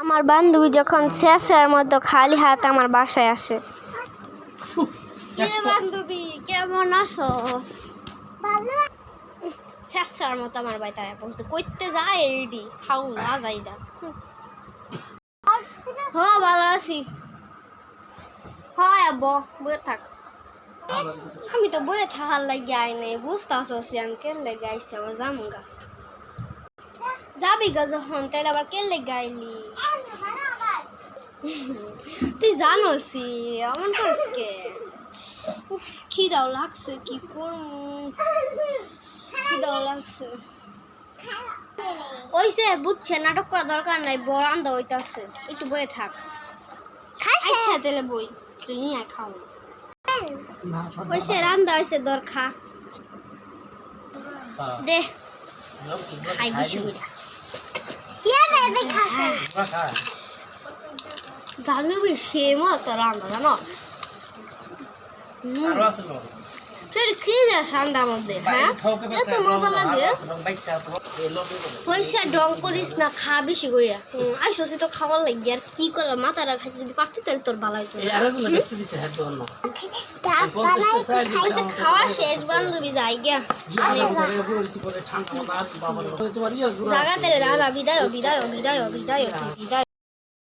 আমার বান্ধবী যখন শেষের মতো খালি হাত আমার বাসায় আসে। বান্ধবী কেমন আছোস? শেষের মতো আমার বাড়িতে পৌঁছে কইতে যায় এইডি ফাউলা যাইডা। হ্যাঁ ভালো আছি। হয় আব্বু বয়ে থাক। আমি তো বয়ে থাকার লাগে আই নাই, বুঝতেছি আমি কে লেগে আইসি। আমার জামুগা যাবি গা যখন তাইলে আবার কে লেগে আইলি? তুই জানোসি এমন করিস কে? উফ খিদাও লাগছে, কি করবো, খিদাও লাগছে। ওইসে বুঝছে নাটক করা দরকার নাই, বড় আন্দা হইতাছে, একটু বয়ে থাক। আচ্ছা তাহলে বই তুই নিয়ে খাও। ওইসে রান্দা হইছে দর খা দে খাই বেশি করে। জানবি সেম তো রান্দা জানো কি ঠান্ডার মধ্যে। হ্যাঁ এত মজা লাগে। পয়সা ডং করিস না, খা বেশি কইরা। আইসি তো খাবার লাগি আর কি করলাম, মাথাটা খাইতে যদি পারতি তাহলে তোর ভালো হইতো। খাওয়া শেষ বান্ধবী যাই গিয়া জায়গা তেলে দাদা বিদায় বিদায় বিদায় বিদায় বিদায় বিদায়।